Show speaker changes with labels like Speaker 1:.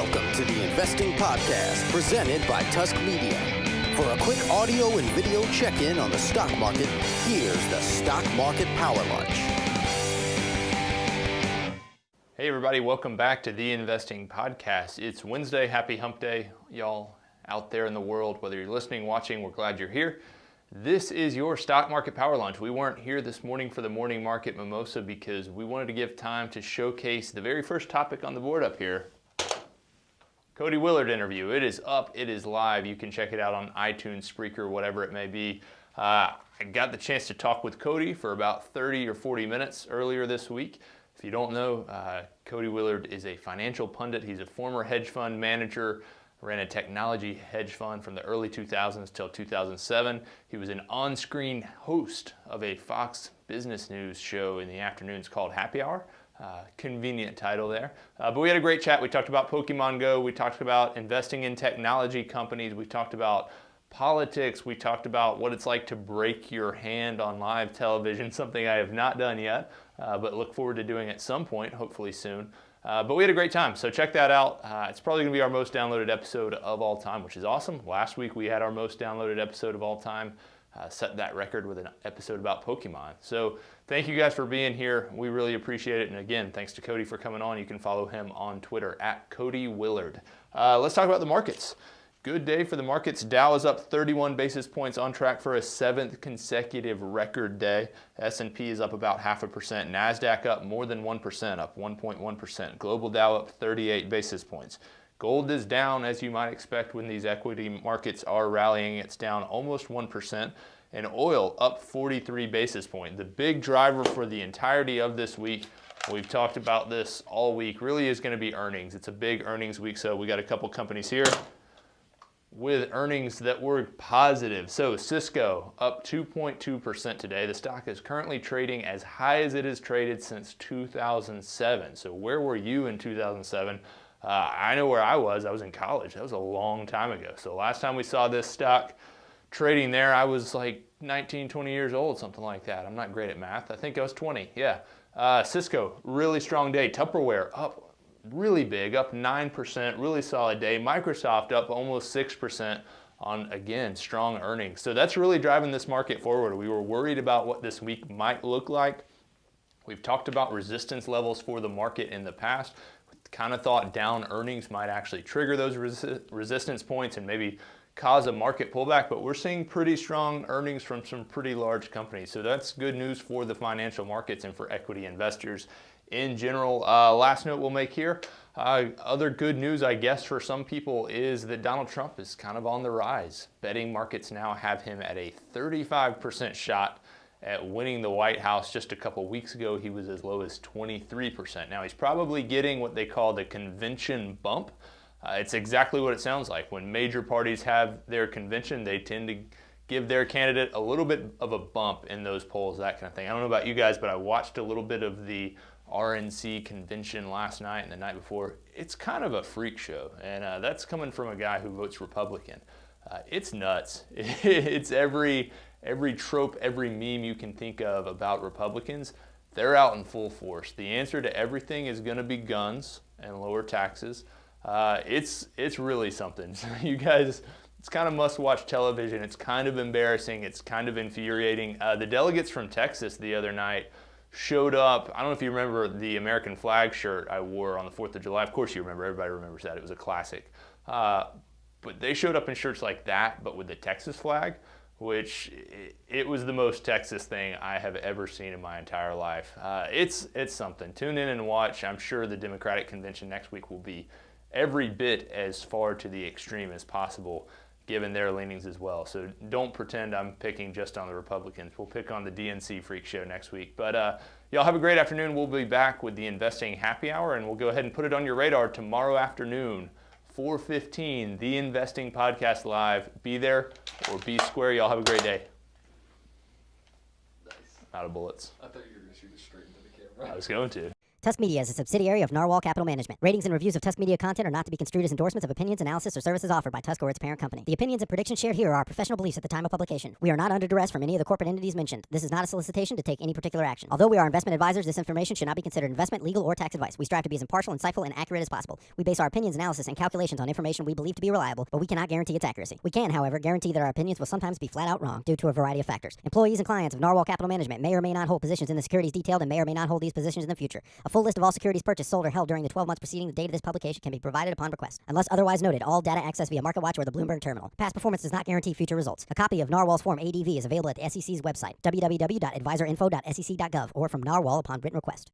Speaker 1: Welcome to the Investing Podcast, presented by Tusk Media. For a quick audio and video check-in on the stock market, here's the Stock Market Power Lunch.
Speaker 2: Hey everybody, welcome back to the Investing Podcast. It's Wednesday, happy hump day, y'all out there in the world. Whether you're listening, watching, we're glad you're here. This is your Stock Market Power Lunch. We weren't here this morning for the Morning Market Mimosa because we wanted to give time to showcase the very first topic on the board up here. Cody Willard interview. It is up, it is live. You can check it out on iTunes, Spreaker, whatever it may be. I got the chance to talk with Cody for about 30 or 40 minutes earlier this week. If you don't know, Cody Willard is a financial pundit. He's a former hedge fund manager, ran a technology hedge fund from the early 2000s till 2007. He was an on-screen host of a Fox Business News show in the afternoons called Happy Hour. Convenient title there. But we had a great chat. We talked about Pokemon Go. We talked about investing in technology companies. We talked about politics. We talked about what it's like to break your hand on live television, something I have not done yet, but look forward to doing at some point, hopefully soon. But we had a great time, so check that out. It's probably going to be our most downloaded episode of all time, which is awesome. Last week we had our most downloaded episode of all time, set that record with an episode about Pokemon. So thank you guys for being here. We really appreciate it. And again, thanks to Cody for coming on. You can follow him on Twitter at Cody Willard. Let's talk about the markets. Good day for the markets. Dow is up 31 basis points, on track for a 7th consecutive record day. S&P is up about 0.5%. NASDAQ up more than 1%, up 1.1%. Global Dow up 38 basis points. Gold is down, as you might expect when these equity markets are rallying. It's down almost 1%. And oil up 43 basis points. The big driver for the entirety of this week, we've talked about this all week, really is going to be earnings. It's a big earnings week, so we got a couple companies here with earnings that were positive. So CSCO up 2.2% today. The stock is currently trading as high as it has traded since 2007. So where were you in 2007? I know where I was. I was in college. That was a long time ago. So last time we saw this stock trading there, I was like 19, 20 years old, something like that. I'm not great at math. I think I was 20. Yeah. CSCO, really strong day. Tupperware up really big, up 9%, really solid day. Microsoft up almost 6% on, again, strong earnings. So that's really driving this market forward. We were worried about what this week might look like. We've talked about resistance levels for the market in the past. We kind of thought down earnings might actually trigger those resistance points and maybe cause a market pullback, but we're seeing pretty strong earnings from some pretty large companies. So that's good news for the financial markets and for equity investors in general. Last note we'll make here, other good news, I guess, for some people is that Donald Trump is kind of on the rise. Betting markets now have him at a 35% shot at winning the White House. Just a couple weeks ago, he was as low as 23%. Now, he's probably getting what they call the convention bump. It's exactly what it sounds like. When major parties have their convention, they tend to give their candidate a little bit of a bump in those polls, that kind of thing. I don't know about you guys, but I watched a little bit of the RNC convention last night and the night before. It's kind of a freak show, and that's coming from a guy who votes Republican. It's nuts. It's every trope, every meme you can think of about Republicans. They're out in full force. The answer to everything is going to be guns and lower taxes. It's really something. You guys, it's kind of must-watch television. It's kind of embarrassing. It's kind of infuriating. The delegates from Texas the other night showed up. I don't know if you remember the American flag shirt I wore on the 4th of July. Of course you remember. Everybody remembers that. It was a classic. But they showed up in shirts like that, but with the Texas flag, which it was the most Texas thing I have ever seen in my entire life. It's something. Tune in and watch. I'm sure the Democratic convention next week will be every bit as far to the extreme as possible, given their leanings as well. So don't pretend I'm picking just on the Republicans. We'll pick on the DNC freak show next week. But y'all have a great afternoon. We'll be back with the Investing Happy Hour, and we'll go ahead and put it on your radar tomorrow afternoon, 4:15, the Investing Podcast Live. Be there or be square. Y'all have a great day.
Speaker 3: Nice.
Speaker 2: Out of bullets.
Speaker 3: I thought you were going to shoot it straight into the camera.
Speaker 2: I was going to.
Speaker 3: Tusk Media is a subsidiary of Narwhal Capital Management. Ratings and reviews of Tusk Media content are not to be construed as endorsements of opinions, analysis, or services offered by Tusk or its parent company. The opinions and predictions shared here are our professional beliefs at the time of publication. We are not under duress from any of the corporate entities mentioned. This is not a solicitation to take any particular action. Although we are investment advisors, this information should not be considered investment, legal, or tax advice. We strive to be as impartial, insightful, and accurate as possible. We base our opinions, analysis, and calculations on information we believe to be reliable, but we cannot guarantee its accuracy. We can, however, guarantee that our opinions will sometimes be flat out wrong due to a variety of factors. Employees and clients of Narwhal Capital Management may or may not hold positions in the securities detailed and may or may not hold these positions in the future. A full list of all securities purchased, sold, or held during the 12 months preceding the date of this publication can be provided upon request. Unless otherwise noted, all data accessed via MarketWatch or the Bloomberg terminal. Past performance does not guarantee future results. A copy of Narwhal's Form ADV is available at the SEC's website, www.advisorinfo.sec.gov, or from Narwhal upon written request.